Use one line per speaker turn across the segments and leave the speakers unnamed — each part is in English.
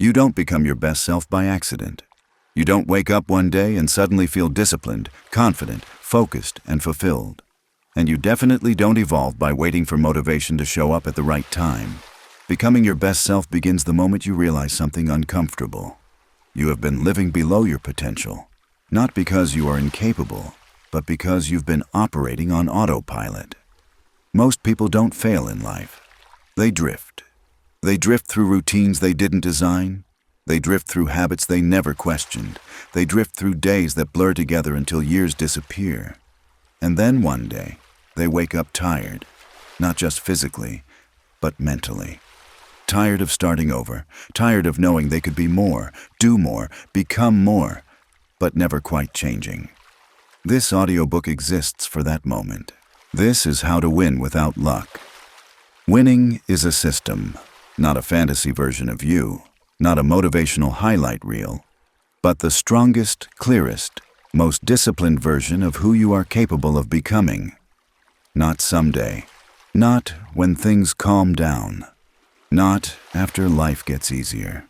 You don't become your best self by accident. You don't wake up one day and suddenly feel disciplined, confident, focused, and fulfilled. And you definitely don't evolve by waiting for motivation to show up at the right time. Becoming your best self begins the moment you realize something uncomfortable. You have been living below your potential, not because you are incapable, but because you've been operating on autopilot. Most people don't fail in life. They drift. They drift through routines they didn't design. They drift through habits they never questioned. They drift through days that blur together until years disappear. And then one day, they wake up tired, not just physically, but mentally. Tired of starting over, tired of knowing they could be more, do more, become more, but never quite changing. This audiobook exists for that moment. This is how to win without luck. Winning is a system, not a fantasy version of you, not a motivational highlight reel, but the strongest, clearest, most disciplined version of who you are capable of becoming. Not someday, not when things calm down, not after life gets easier.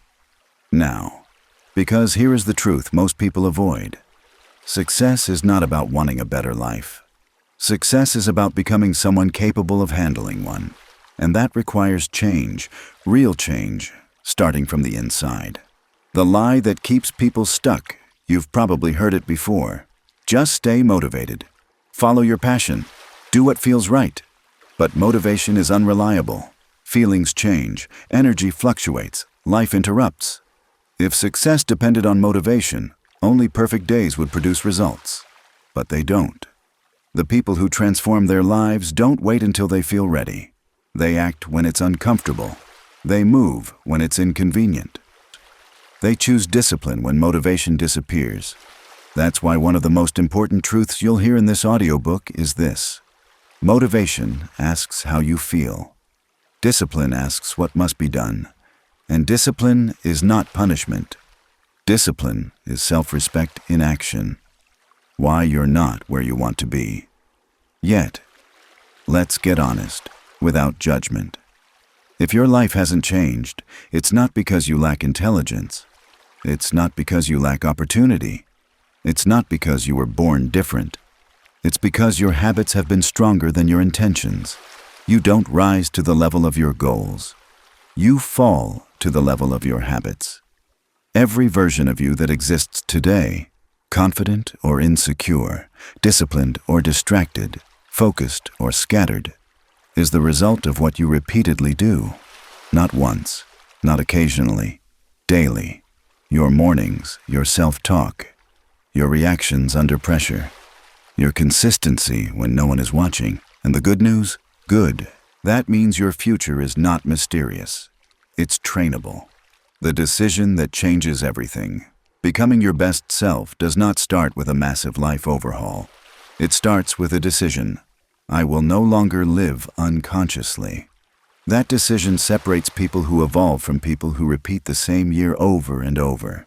Now, because here is the truth most people avoid. Success is not about wanting a better life. Success is about becoming someone capable of handling one. And that requires change, real change, starting from the inside. The lie that keeps people stuck, you've probably heard it before. Just stay motivated. Follow your passion. Do what feels right. But motivation is unreliable. Feelings change. Energy fluctuates. Life interrupts. If success depended on motivation, only perfect days would produce results. But they don't. The people who transform their lives don't wait until they feel ready. They act when it's uncomfortable. They move when it's inconvenient. They choose discipline when motivation disappears. That's why one of the most important truths you'll hear in this audiobook is this. Motivation asks how you feel. Discipline asks what must be done. And discipline is not punishment. Discipline is self-respect in action. Why you're not where you want to be. Yet, let's get honest, without judgment. If your life hasn't changed, it's not because you lack intelligence. It's not because you lack opportunity. It's not because you were born different. It's because your habits have been stronger than your intentions. You don't rise to the level of your goals. You fall to the level of your habits. Every version of you that exists today, confident or insecure, disciplined or distracted, focused or scattered, is the result of what you repeatedly do. Not once, not occasionally, daily. Your mornings, your self-talk, your reactions under pressure, your consistency when no one is watching. And the good news? Good. That means your future is not mysterious. It's trainable. The decision that changes everything. Becoming your best self does not start with a massive life overhaul. It starts with a decision. I will no longer live unconsciously. That decision separates people who evolve from people who repeat the same year over and over.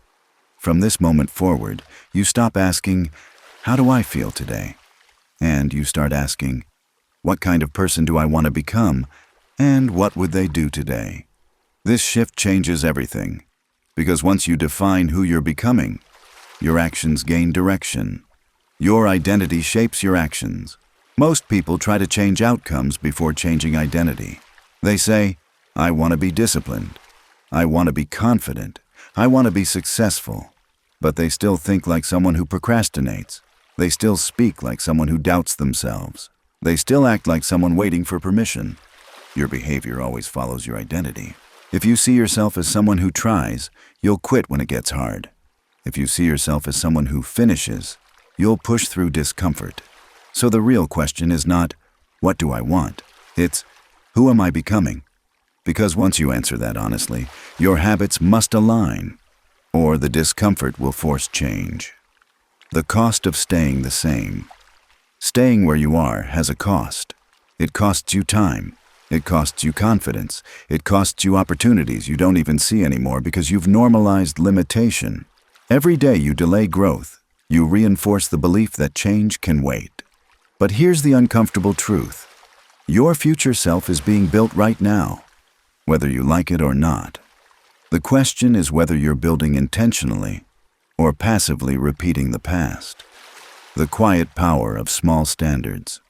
From this moment forward, you stop asking, how do I feel today? And you start asking, what kind of person do I want to become? And what would they do today? This shift changes everything. Because once you define who you're becoming, your actions gain direction. Your identity shapes your actions. Most people try to change outcomes before changing identity. They say, I want to be disciplined. I want to be confident. I want to be successful. But they still think like someone who procrastinates. They still speak like someone who doubts themselves. They still act like someone waiting for permission. Your behavior always follows your identity. If you see yourself as someone who tries, you'll quit when it gets hard. If you see yourself as someone who finishes, you'll push through discomfort. So the real question is not, what do I want? It's, who am I becoming? Because once you answer that honestly, your habits must align, or the discomfort will force change. The cost of staying the same. Staying where you are has a cost. It costs you time. It costs you confidence. It costs you opportunities you don't even see anymore because you've normalized limitation. Every day you delay growth, you reinforce the belief that change can wait. But here's the uncomfortable truth. Your future self is being built right now, whether you like it or not. The question is whether you're building intentionally or passively repeating the past. The quiet power of small standards.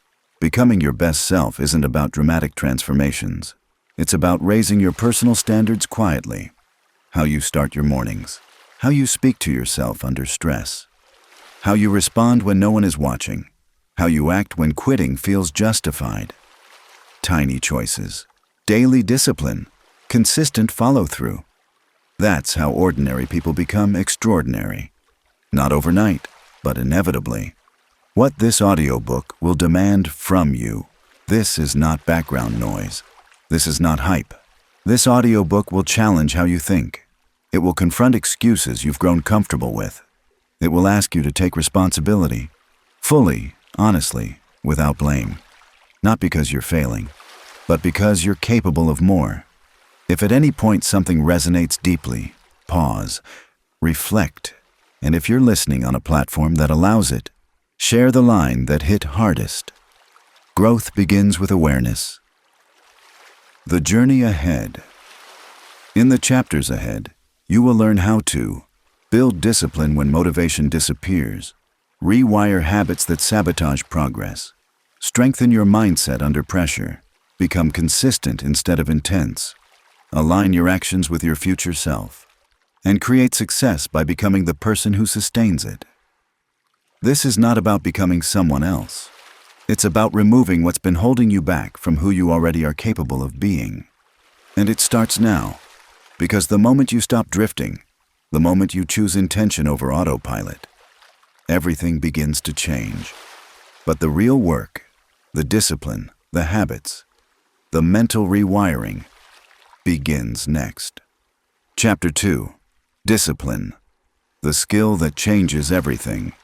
Becoming your best self isn't about dramatic transformations. It's about raising your personal standards quietly. How you start your mornings. How you speak to yourself under stress. How you respond when no one is watching. How you act when quitting feels justified. Tiny choices. Daily discipline. Consistent follow-through. That's how ordinary people become extraordinary. Not overnight, but inevitably. What this audiobook will demand from you. This is not background noise. This is not hype. This audiobook will challenge how you think. It will confront excuses you've grown comfortable with. It will ask you to take responsibility, fully, honestly, without blame. Not because you're failing, but because you're capable of more. If at any point something resonates deeply, pause, reflect, and if you're listening on a platform that allows it, share the line that hit hardest. Growth begins with awareness. The journey ahead. In the chapters ahead, you will learn how to build discipline when motivation disappears, rewire habits that sabotage progress, strengthen your mindset under pressure, become consistent instead of intense, align your actions with your future self, and create success by becoming the person who sustains it. This is not about becoming someone else. It's about removing what's been holding you back from who you already are capable of being. And it starts now, because the moment you stop drifting, the moment you choose intention over autopilot, everything begins to change. But the real work, the discipline, the habits, the mental rewiring, begins next. Chapter 2. Discipline, the skill that changes everything.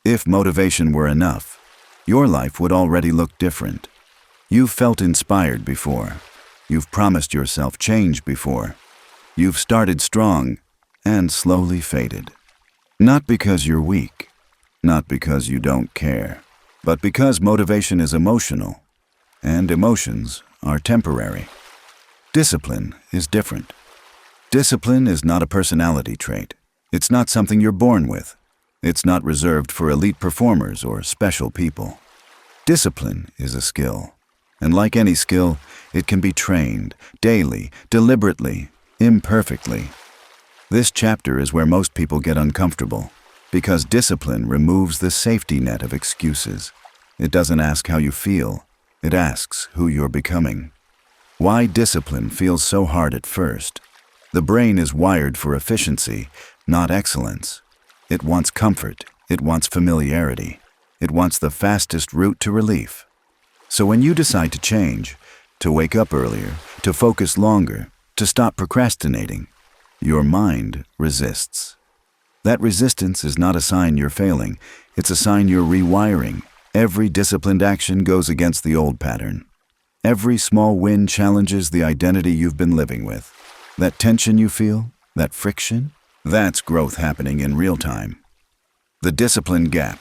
If motivation were enough, your life would already look different. You've felt inspired before. You've promised yourself change before. You've started strong and slowly faded. Not because you're weak, not because you don't care, but because motivation is emotional, and emotions are temporary. Discipline is different. Discipline is not a personality trait. It's not something you're born with. It's not reserved for elite performers or special people. Discipline is a skill, and like any skill, it can be trained daily, deliberately, imperfectly. This chapter is where most people get uncomfortable, because discipline removes the safety net of excuses. It doesn't ask how you feel, it asks who you're becoming. Why discipline feels so hard at first. The brain is wired for efficiency, not excellence. It wants comfort, it wants familiarity, it wants the fastest route to relief. So when you decide to change, to wake up earlier, to focus longer, to stop procrastinating, your mind resists. That resistance is not a sign you're failing, it's a sign you're rewiring. Every disciplined action goes against the old pattern. Every small win challenges the identity you've been living with. That tension you feel, that friction, that's growth happening in real time. The discipline gap.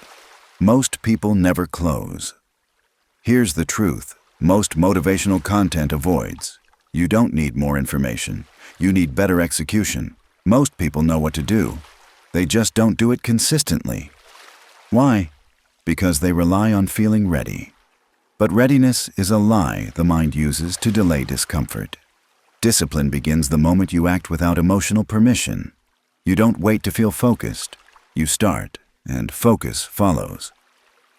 Most people never close. Here's the truth. Most motivational content avoids. You don't need more information. You need better execution. Most people know what to do. They just don't do it consistently. Why? Because they rely on feeling ready. But readiness is a lie the mind uses to delay discomfort. Discipline begins the moment you act without emotional permission. You don't wait to feel focused. You start, and focus follows.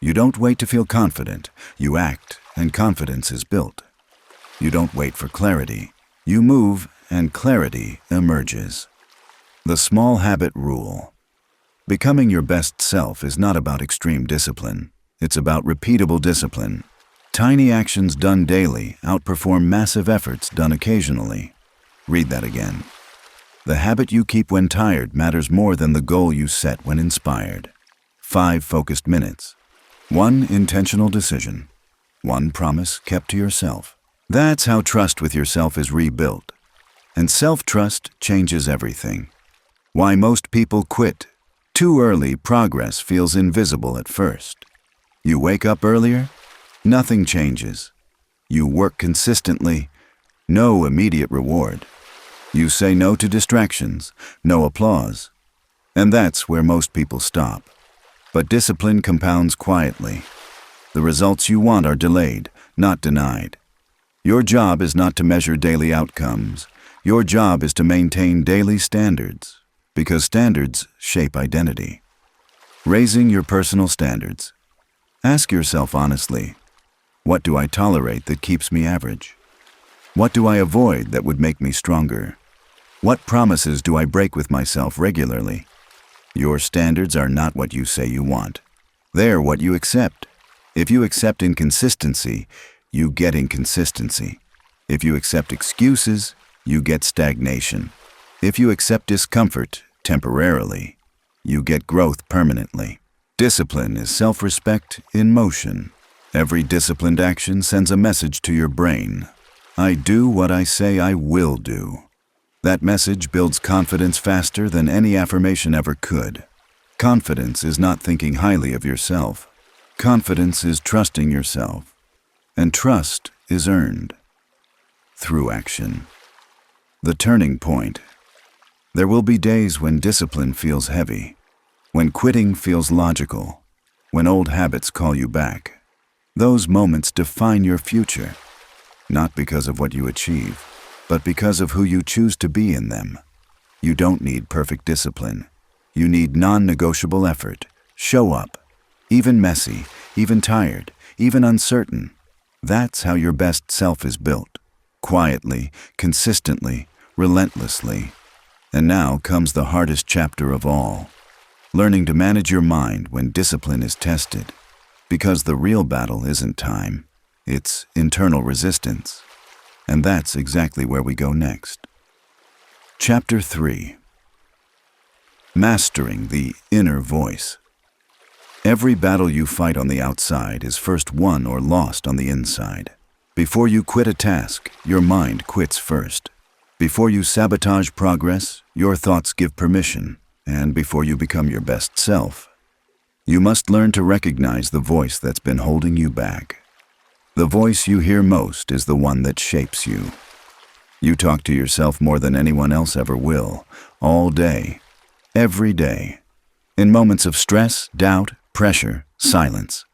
You don't wait to feel confident. You act, and confidence is built. You don't wait for clarity. You move, and clarity emerges. The small habit rule. Becoming your best self is not about extreme discipline. It's about repeatable discipline. Tiny actions done daily outperform massive efforts done occasionally. Read that again. The habit you keep when tired matters more than the goal you set when inspired. 5 focused minutes. 1 intentional decision. 1 promise kept to yourself. That's how trust with yourself is rebuilt. And self-trust changes everything. Why most people quit. Too early progress feels invisible at first. You wake up earlier, nothing changes. You work consistently, no immediate reward. You say no to distractions, no applause. And that's where most people stop. But discipline compounds quietly. The results you want are delayed, not denied. Your job is not to measure daily outcomes. Your job is to maintain daily standards, because standards shape identity. Raising your personal standards. Ask yourself honestly, what do I tolerate that keeps me average? What do I avoid that would make me stronger? What promises do I break with myself regularly? Your standards are not what you say you want. They're what you accept. If you accept inconsistency, you get inconsistency. If you accept excuses, you get stagnation. If you accept discomfort temporarily, you get growth permanently. Discipline is self-respect in motion. Every disciplined action sends a message to your brain. I do what I say I will do. That message builds confidence faster than any affirmation ever could. Confidence is not thinking highly of yourself. Confidence is trusting yourself. And trust is earned through action. The turning point. There will be days when discipline feels heavy, when quitting feels logical, when old habits call you back. Those moments define your future, not because of what you achieve, but because of who you choose to be in them. You don't need perfect discipline. You need non-negotiable effort. Show up, even messy, even tired, even uncertain. That's how your best self is built. Quietly, consistently, relentlessly. And now comes the hardest chapter of all. Learning to manage your mind when discipline is tested. Because the real battle isn't time. It's internal resistance. And that's exactly where we go next. Chapter 3. Mastering the inner voice. Every battle you fight on the outside is first won or lost on the inside. Before you quit a task, your mind quits first. Before you sabotage progress, your thoughts give permission. And before you become your best self, you must learn to recognize the voice that's been holding you back. The voice you hear most is the one that shapes you. You talk to yourself more than anyone else ever will, all day, every day, in moments of stress, doubt, pressure, silence.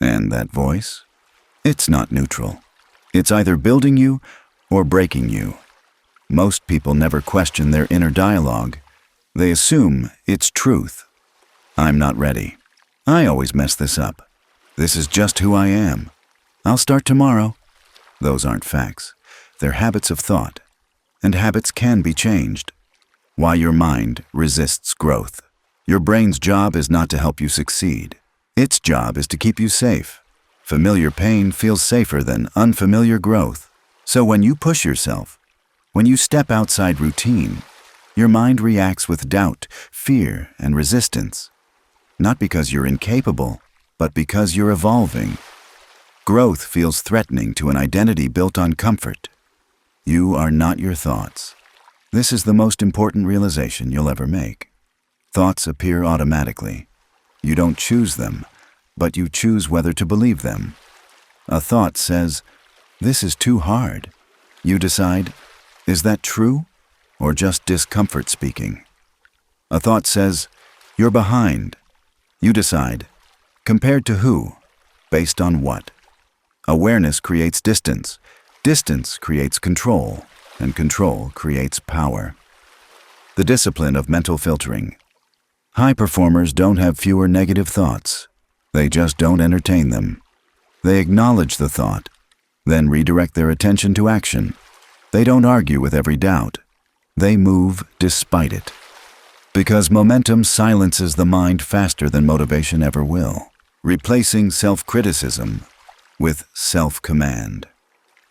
And that voice? It's not neutral. It's either building you or breaking you. Most people never question their inner dialogue. They assume it's truth. I'm not ready. I always mess this up. This is just who I am. I'll start tomorrow. Those aren't facts. They're habits of thought. And habits can be changed. Why your mind resists growth. Your brain's job is not to help you succeed. Its job is to keep you safe. Familiar pain feels safer than unfamiliar growth. So when you push yourself, when you step outside routine, your mind reacts with doubt, fear, and resistance. Not because you're incapable, but because you're evolving. Growth feels threatening to an identity built on comfort. You are not your thoughts. This is the most important realization you'll ever make. Thoughts appear automatically. You don't choose them, but you choose whether to believe them. A thought says, "This is too hard." You decide, is that true or just discomfort speaking? A thought says, "You're behind." You decide, compared to who? Based on what? Awareness creates distance. Distance creates control, and control creates power. The discipline of mental filtering. High performers don't have fewer negative thoughts. They just don't entertain them. They acknowledge the thought, then redirect their attention to action. They don't argue with every doubt. They move despite it. Because momentum silences the mind faster than motivation ever will, replacing self-criticism with self-command.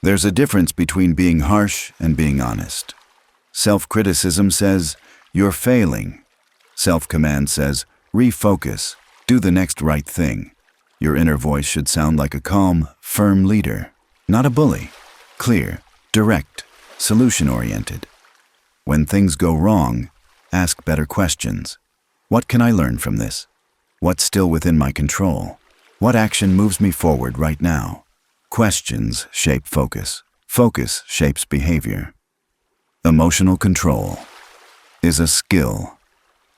There's a difference between being harsh and being honest. Self-criticism says, "You're failing." Self-command says, "Refocus, do the next right thing." Your inner voice should sound like a calm, firm leader, not a bully. Clear, direct, solution-oriented. When things go wrong, ask better questions. What can I learn from this? What's still within my control? What action moves me forward right now? Questions shape focus. Focus shapes behavior. Emotional control is a skill.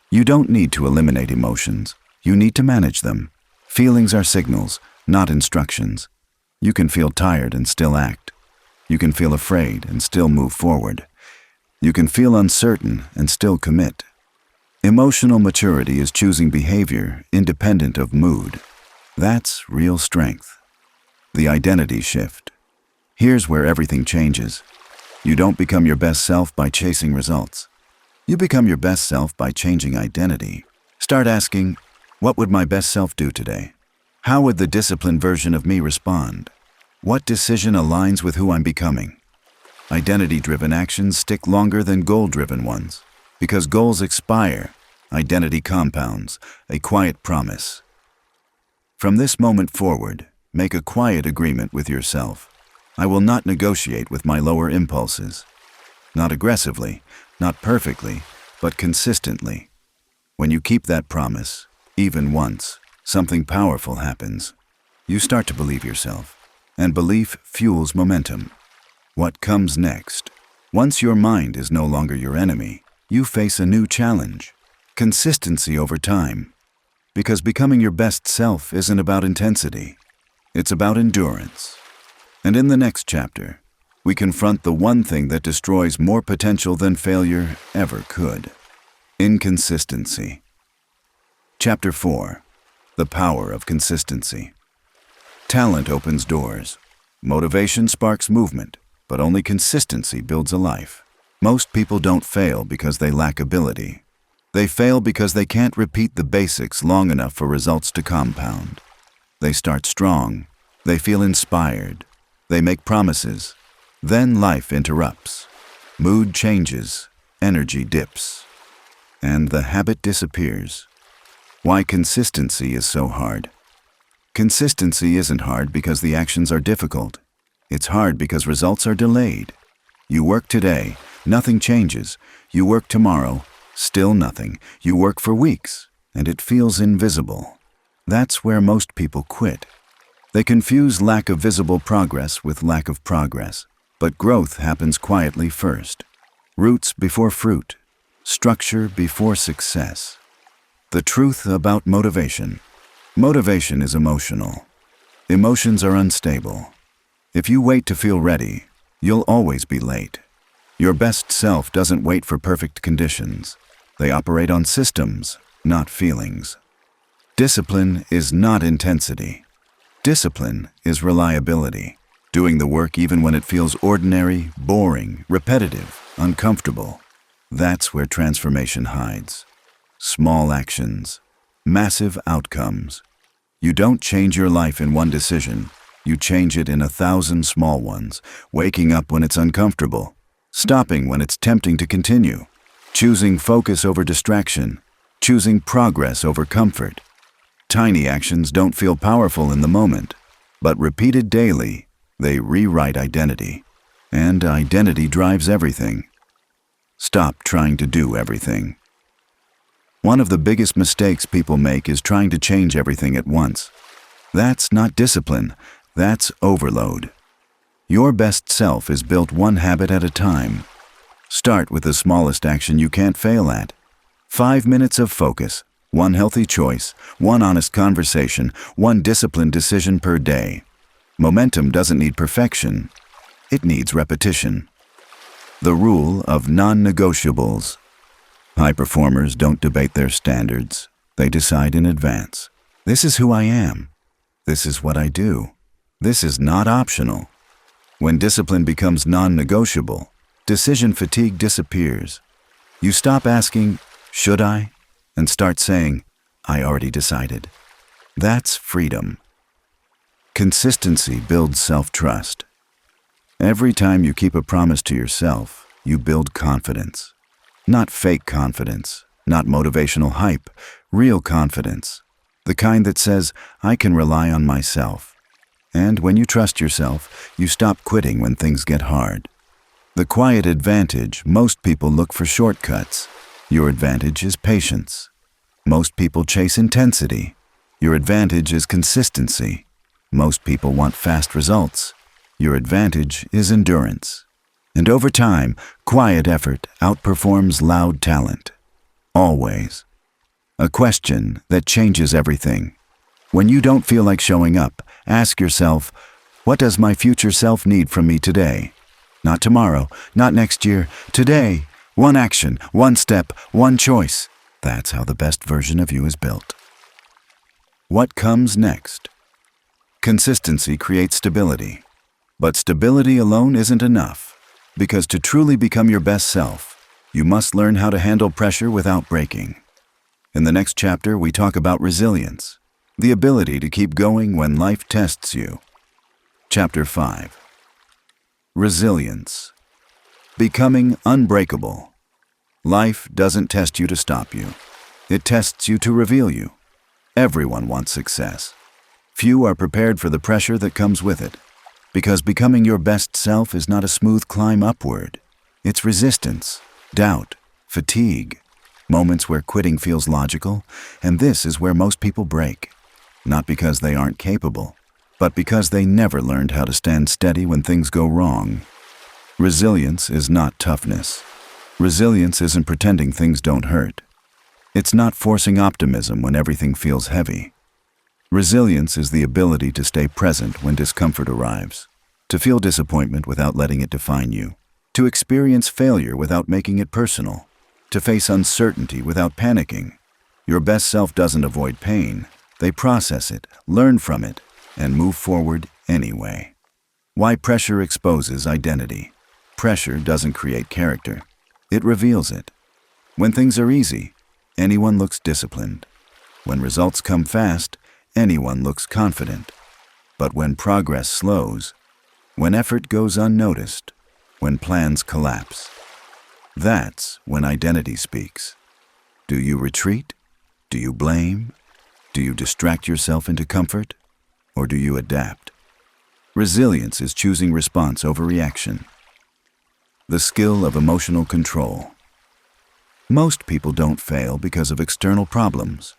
You don't need to eliminate emotions. You need to manage them. Feelings are signals, not instructions. You can feel tired and still act. You can feel afraid and still move forward. You can feel uncertain and still commit. Emotional maturity is choosing behavior independent of mood. That's real strength. The identity shift. Here's where everything changes. You don't become your best self by chasing results. You become your best self by changing identity. Start asking, what would my best self do today? How would the disciplined version of me respond? What decision aligns with who I'm becoming? Identity-driven actions stick longer than goal-driven ones. Because goals expire, identity compounds, a quiet promise. From this moment forward, make a quiet agreement with yourself. I will not negotiate with my lower impulses. Not aggressively, not perfectly, but consistently. When you keep that promise, even once, something powerful happens. You start to believe yourself, and belief fuels momentum. What comes next? Once your mind is no longer your enemy, you face a new challenge. Consistency over time. Because becoming your best self isn't about intensity. It's about endurance. And in the next chapter, we confront the one thing that destroys more potential than failure ever could. Inconsistency. Chapter 4. The power of consistency. Talent opens doors. Motivation sparks movement, but only consistency builds a life. Most people don't fail because they lack ability. They fail because they can't repeat the basics long enough for results to compound. They start strong. They feel inspired. They make promises. Then life interrupts. Mood changes. Energy dips. And the habit disappears. Why consistency is so hard? Consistency isn't hard because the actions are difficult. It's hard because results are delayed. You work today, nothing changes. You work tomorrow, still nothing. You work for weeks, and it feels invisible. That's where most people quit. They confuse lack of visible progress with lack of progress. But growth happens quietly first. Roots before fruit. Structure before success. The truth about motivation. Motivation is emotional. Emotions are unstable. If you wait to feel ready, you'll always be late. Your best self doesn't wait for perfect conditions. They operate on systems, not feelings. Discipline is not intensity. Discipline is reliability. Doing the work even when it feels ordinary, boring, repetitive, uncomfortable. That's where transformation hides. Small actions, massive outcomes. You don't change your life in one decision. You change it in 1,000 small ones, waking up when it's uncomfortable, stopping when it's tempting to continue, choosing focus over distraction, choosing progress over comfort. Tiny actions don't feel powerful in the moment, but repeated daily, they rewrite identity. And identity drives everything. Stop trying to do everything. One of the biggest mistakes people make is trying to change everything at once. That's not discipline, that's overload. Your best self is built one habit at a time. Start with the smallest action you can't fail at. 5 minutes of focus, one healthy choice, one honest conversation, one disciplined decision per day. Momentum doesn't need perfection, it needs repetition. The rule of non-negotiables. High performers don't debate their standards. They decide in advance. This is who I am. This is what I do. This is not optional. When discipline becomes non-negotiable, decision fatigue disappears. You stop asking, should I? And start saying, I already decided. That's freedom. Consistency builds self-trust. Every time you keep a promise to yourself, you build confidence. Not fake confidence, not motivational hype, real confidence. The kind that says, I can rely on myself. And when you trust yourself, you stop quitting when things get hard. The quiet advantage, most people look for shortcuts. Your advantage is patience. Most people chase intensity. Your advantage is consistency. Most people want fast results. Your advantage is endurance. And over time, quiet effort outperforms loud talent. Always. A question that changes everything. When you don't feel like showing up, ask yourself, what does my future self need from me today? Not tomorrow, not next year, today. One action, one step, one choice. That's how the best version of you is built. What comes next? Consistency creates stability. But stability alone isn't enough, because to truly become your best self, you must learn how to handle pressure without breaking. In the next chapter, we talk about resilience, the ability to keep going when life tests you. Chapter 5. Resilience. Becoming unbreakable. Life doesn't test you to stop you. It tests you to reveal you. Everyone wants success. Few are prepared for the pressure that comes with it, because becoming your best self is not a smooth climb upward. It's resistance, doubt, fatigue, moments where quitting feels logical, and this is where most people break. Not because they aren't capable, but because they never learned how to stand steady when things go wrong. Resilience is not toughness. Resilience isn't pretending things don't hurt. It's not forcing optimism when everything feels heavy. Resilience is the ability to stay present when discomfort arrives, to feel disappointment without letting it define you, to experience failure without making it personal, to face uncertainty without panicking. Your best self doesn't avoid pain. They process it, learn from it, and move forward anyway. Why pressure exposes identity. Pressure doesn't create character. It reveals it. When things are easy, anyone looks disciplined. When results come fast, anyone looks confident. But when progress slows, when effort goes unnoticed, when plans collapse, that's when identity speaks. Do you retreat? Do you blame? Do you distract yourself into comfort? Or do you adapt? Resilience is choosing response over reaction. The skill of emotional control. Most people don't fail because of external problems.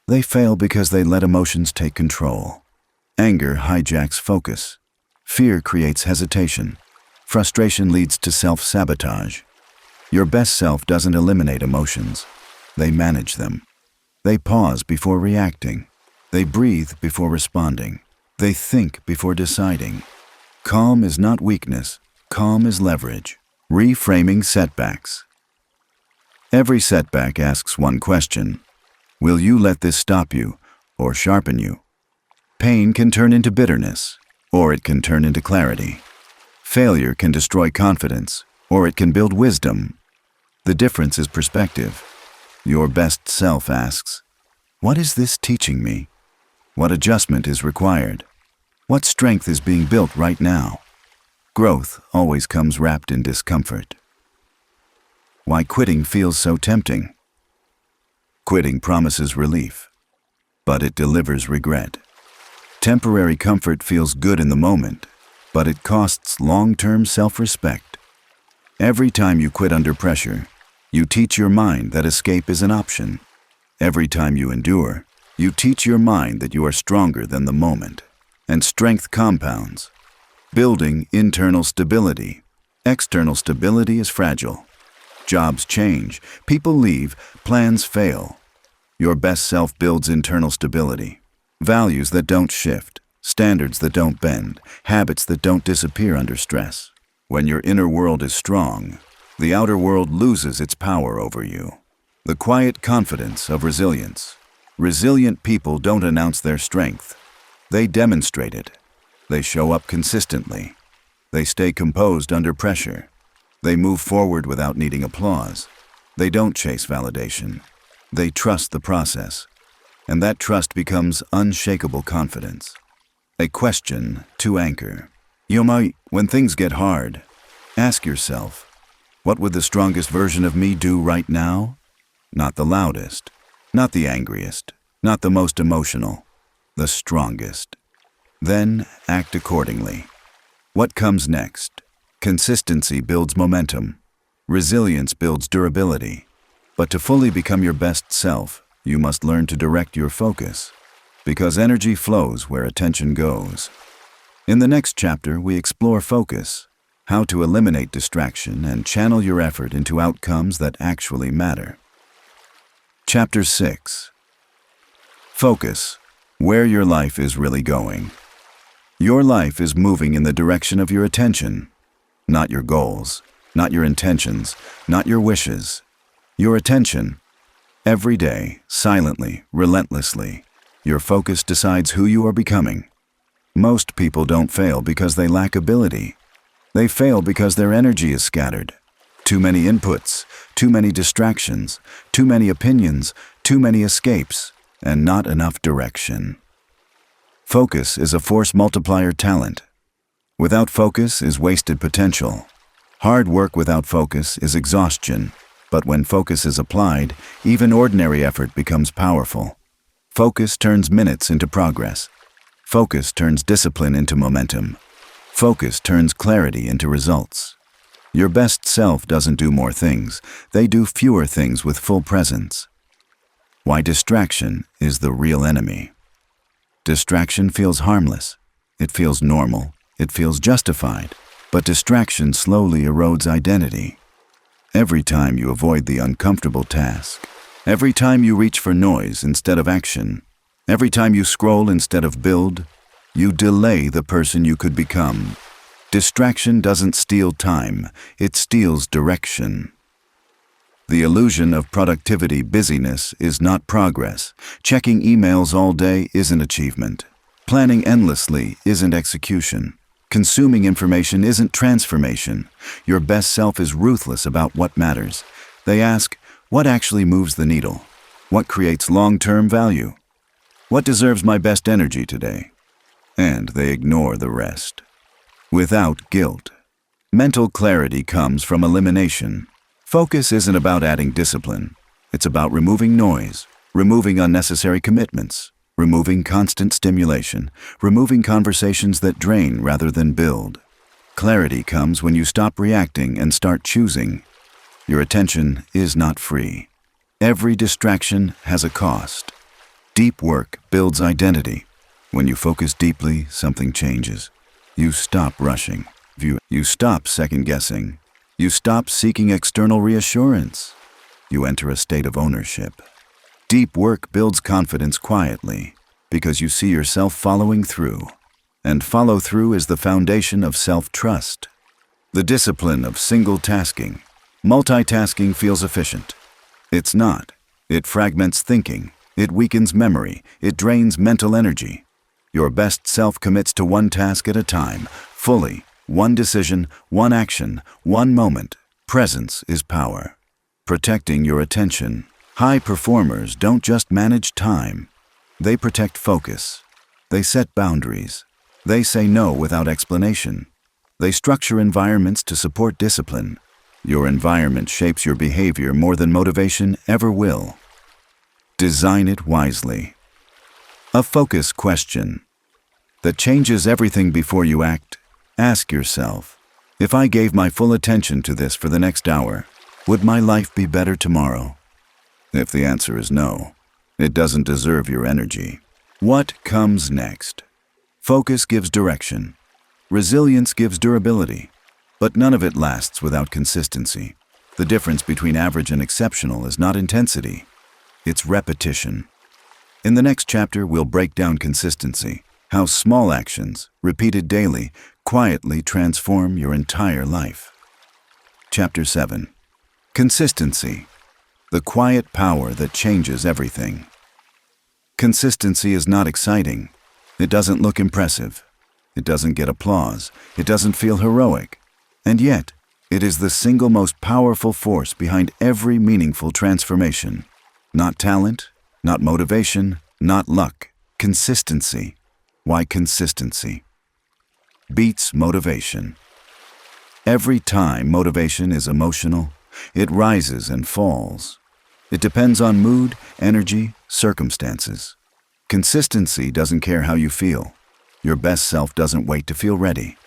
They fail because they let emotions take control. Anger hijacks focus. Fear creates hesitation. Frustration leads to self-sabotage. Your best self doesn't eliminate emotions. They manage them. They pause before reacting. They breathe before responding. They think before deciding. Calm is not weakness. Calm is leverage. Reframing setbacks. Every setback asks one question. Will you let this stop you or sharpen you? Pain can turn into bitterness, or it can turn into clarity. Failure can destroy confidence, or it can build wisdom. The difference is perspective. Your best self asks, what is this teaching me? What adjustment is required? What strength is being built right now? Growth always comes wrapped in discomfort. Why quitting feels so tempting. Quitting promises relief, but it delivers regret. Temporary comfort feels good in the moment, but it costs long-term self-respect. Every time you quit under pressure, you teach your mind that escape is an option. Every time you endure, you teach your mind that you are stronger than the moment. And strength compounds, building internal stability. External stability is fragile. Jobs change, people leave, plans fail. Your best self builds internal stability. Values that don't shift, standards that don't bend, habits that don't disappear under stress. When your inner world is strong, the outer world loses its power over you. The quiet confidence of resilience. Resilient people don't announce their strength. They demonstrate it. They show up consistently. They stay composed under pressure. They move forward without needing applause. They don't chase validation. They trust the process. And that trust becomes unshakable confidence. A question to anchor. When things get hard, ask yourself, what would the strongest version of me do right now? Not the loudest, not the angriest, not the most emotional, the strongest. Then act accordingly. What comes next? Consistency builds momentum. Resilience builds durability. But to fully become your best self, you must learn to direct your focus, because energy flows where attention goes. In the next chapter, we explore focus, how to eliminate distraction and channel your effort into outcomes that actually matter. Chapter 6. Focus. Where your life is really going. Your life is moving in the direction of your attention, not your goals, not your intentions, not your wishes. Your attention. Every day, silently, relentlessly, your focus decides who you are becoming. Most people don't fail because they lack ability. They fail because their energy is scattered. Too many inputs, too many distractions, too many opinions, too many escapes, and not enough direction. Focus is a force multiplier talent. Without focus is wasted potential. Hard work without focus is exhaustion, but when focus is applied, even ordinary effort becomes powerful. Focus turns minutes into progress. Focus turns discipline into momentum. Focus turns clarity into results. Your best self doesn't do more things. They do fewer things with full presence. Why distraction is the real enemy. Distraction feels harmless. It feels normal. It feels justified. But distraction slowly erodes identity. Every time you avoid the uncomfortable task, every time you reach for noise instead of action, every time you scroll instead of build, you delay the person you could become. Distraction doesn't steal time, it steals direction. The illusion of productivity busyness is not progress. Checking emails all day isn't achievement. Planning endlessly isn't execution. Consuming information isn't transformation. Your best self is ruthless about what matters. They ask, what actually moves the needle? What creates long-term value? What deserves my best energy today? And they ignore the rest. Without guilt. Mental clarity comes from elimination. Focus isn't about adding discipline. It's about removing noise, removing unnecessary commitments, removing constant stimulation, removing conversations that drain rather than build. Clarity comes when you stop reacting and start choosing. Your attention is not free. Every distraction has a cost. Deep work builds identity. When you focus deeply, something changes. You stop rushing. You stop second-guessing. You stop seeking external reassurance. You enter a state of ownership. Deep work builds confidence quietly because you see yourself following through. And follow-through is the foundation of self-trust. The discipline of single-tasking. Multitasking feels efficient. It's not. It fragments thinking. It weakens memory. It drains mental energy. Your best self commits to one task at a time, fully, one decision, one action, one moment. Presence is power. Protecting your attention. High performers don't just manage time. They protect focus. They set boundaries. They say no without explanation. They structure environments to support discipline. Your environment shapes your behavior more than motivation ever will. Design it wisely. A focus question that changes everything before you act. Ask yourself, if I gave my full attention to this for the next hour, would my life be better tomorrow? If the answer is no, it doesn't deserve your energy. What comes next? Focus gives direction. Resilience gives durability. But none of it lasts without consistency. The difference between average and exceptional is not intensity. It's repetition. In the next chapter, we'll break down consistency. How small actions, repeated daily, quietly transform your entire life. Chapter 7. Consistency. The quiet power that changes everything. Consistency is not exciting. It doesn't look impressive. It doesn't get applause. It doesn't feel heroic. And yet, it is the single most powerful force behind every meaningful transformation. Not talent, not motivation, not luck. Consistency. Why consistency? Beats motivation. Every time motivation is emotional, it rises and falls. It depends on mood, energy, circumstances. Consistency doesn't care how you feel. Your best self doesn't wait to feel ready.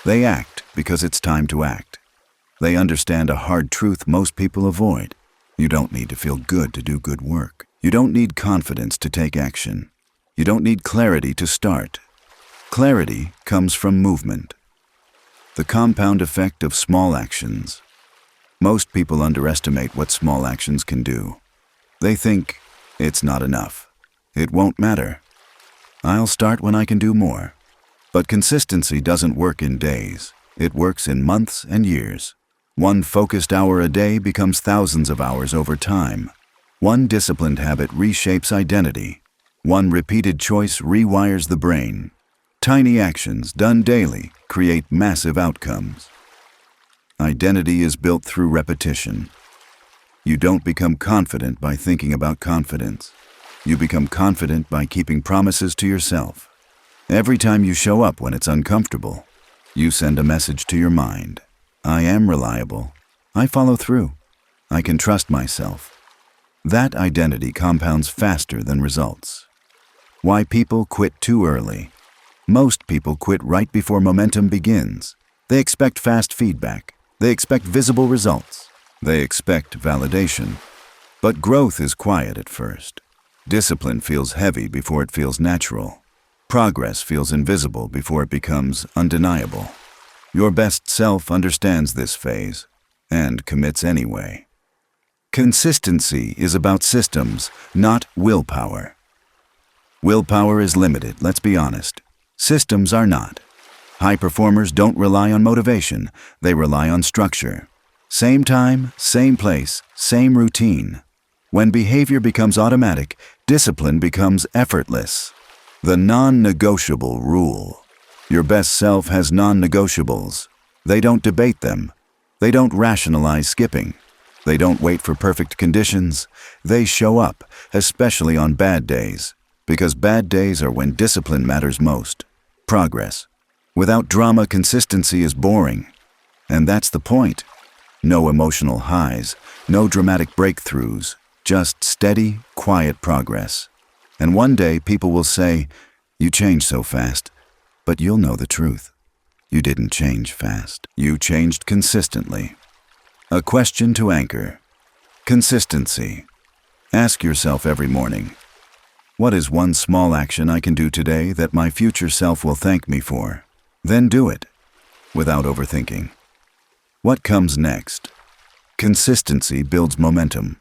They act because it's time to act. They understand a hard truth most people avoid. You don't need to feel good to do good work. You don't need confidence to take action. You don't need clarity to start. Clarity comes from movement. The compound effect of small actions. Most people underestimate what small actions can do. They think, it's not enough. It won't matter. I'll start when I can do more. But consistency doesn't work in days. It works in months and years. One focused hour a day becomes thousands of hours over time. One disciplined habit reshapes identity. One repeated choice rewires the brain. Tiny actions done daily create massive outcomes. Identity is built through repetition. You don't become confident by thinking about confidence. You become confident by keeping promises to yourself. Every time you show up when it's uncomfortable, you send a message to your mind. I am reliable. I follow through. I can trust myself. That identity compounds faster than results. Why people quit too early. Most people quit right before momentum begins. They expect fast feedback. They expect visible results. They expect validation. But growth is quiet at first. Discipline feels heavy before it feels natural. Progress feels invisible before it becomes undeniable. Your best self understands this phase and commits anyway. Consistency is about systems, not willpower. Willpower is limited, let's be honest. Systems are not. High performers don't rely on motivation, they rely on structure. Same time, same place, same routine. When behavior becomes automatic, discipline becomes effortless. The non-negotiable rule. Your best self has non-negotiables. They don't debate them. They don't rationalize skipping. They don't wait for perfect conditions. They show up, especially on bad days, because bad days are when discipline matters most. Progress. Without drama, consistency is boring. And that's the point. No emotional highs, no dramatic breakthroughs, just steady, quiet progress. And one day people will say, you changed so fast, but you'll know the truth. You didn't change fast. You changed consistently. A question to anchor. Consistency. Ask yourself every morning, what is one small action I can do today that my future self will thank me for? Then do it, without overthinking. What comes next? Consistency builds momentum.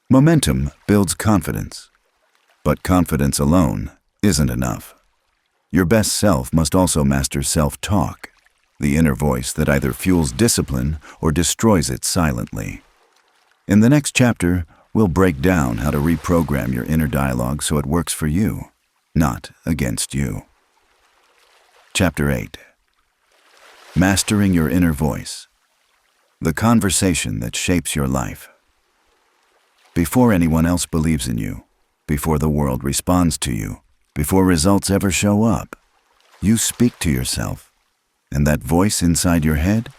Momentum builds confidence. But confidence alone isn't enough. Your best self must also master self-talk, the inner voice that either fuels discipline or destroys it silently. In the next chapter, we'll break down how to reprogram your inner dialogue so it works for you, not against you. Chapter 8. Mastering your inner voice. The conversation that shapes your life. Before anyone else believes in you, before the world responds to you, before results ever show up, you speak to yourself. And that voice inside your head,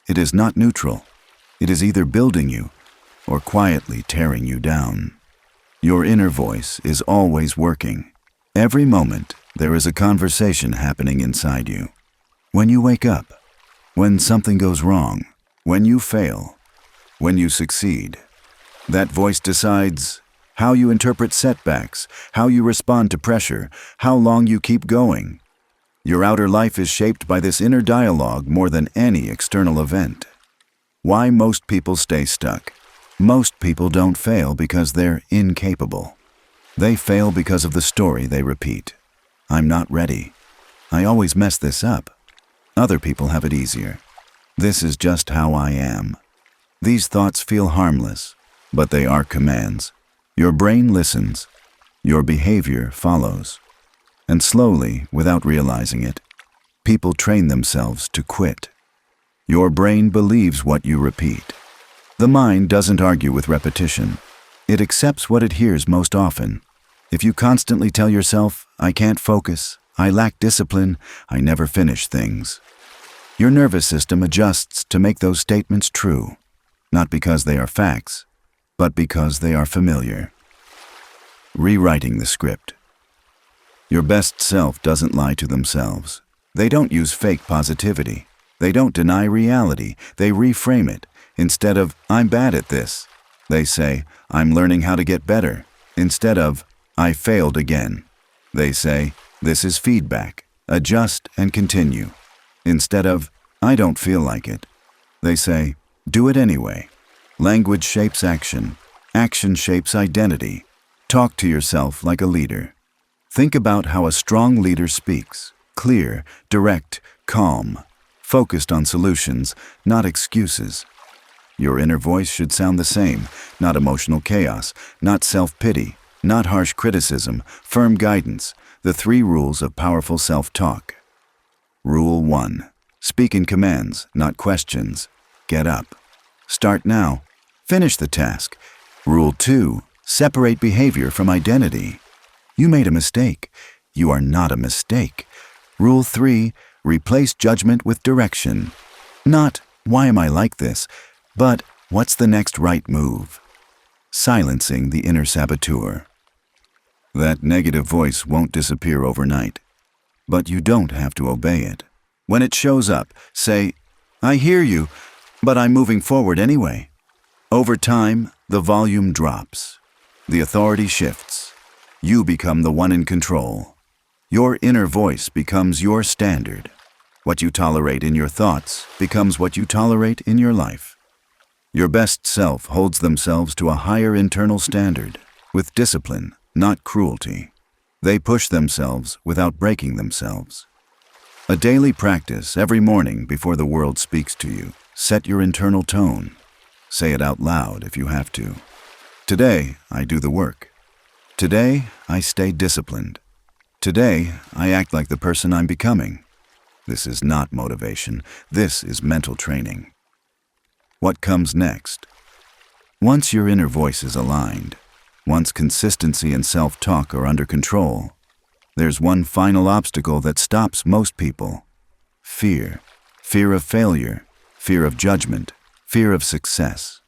it is not neutral. It is either building you or quietly tearing you down. Your inner voice is always working. Every moment, there is a conversation happening inside you. When you wake up, when something goes wrong, when you fail, when you succeed, that voice decides how you interpret setbacks, how you respond to pressure, how long you keep going. Your outer life is shaped by this inner dialogue more than any external event. Why most people stay stuck? Most people don't fail because they're incapable. They fail because of the story they repeat. I'm not ready. I always mess this up. Other people have it easier. This is just how I am. These thoughts feel harmless, but they are commands. Your brain listens. Your behavior follows. And slowly, without realizing it, people train themselves to quit. Your brain believes what you repeat. The mind doesn't argue with repetition. It accepts what it hears most often. If you constantly tell yourself, I can't focus, I lack discipline, I never finish things, your nervous system adjusts to make those statements true, not because they are facts, but because they are familiar. Rewriting the script. Your best self doesn't lie to themselves. They don't use fake positivity. They don't deny reality. They reframe it. Instead of, I'm bad at this, they say, I'm learning how to get better. Instead of, I failed again, they say, this is feedback. Adjust and continue. Instead of, I don't feel like it. They say, do it anyway. Language shapes action. Action shapes identity. Talk to yourself like a leader. Think about how a strong leader speaks. Clear, direct, calm. Focused on solutions, not excuses. Your inner voice should sound the same, not emotional chaos, not self-pity, not harsh criticism, firm guidance. The 3 rules of powerful self-talk. Rule 1. Speak in commands, not questions. Get up. Start now. Finish the task. Rule 2. Separate behavior from identity. You made a mistake. You are not a mistake. Rule 3. Replace judgment with direction. Not, why am I like this? But, what's the next right move? Silencing the inner saboteur. That negative voice won't disappear overnight. But you don't have to obey it. When it shows up, say, I hear you, but I'm moving forward anyway. Over time, the volume drops. The authority shifts. You become the one in control. Your inner voice becomes your standard. What you tolerate in your thoughts becomes what you tolerate in your life. Your best self holds themselves to a higher internal standard, with discipline, not cruelty. They push themselves without breaking themselves. A daily practice every morning before the world speaks to you. Set your internal tone. Say it out loud if you have to. Today, I do the work. Today, I stay disciplined. Today, I act like the person I'm becoming. This is not motivation. This is mental training. What comes next? Once your inner voice is aligned, once consistency and self-talk are under control, there's one final obstacle that stops most people. Fear. Fear of failure. Fear of judgment. Fear of success.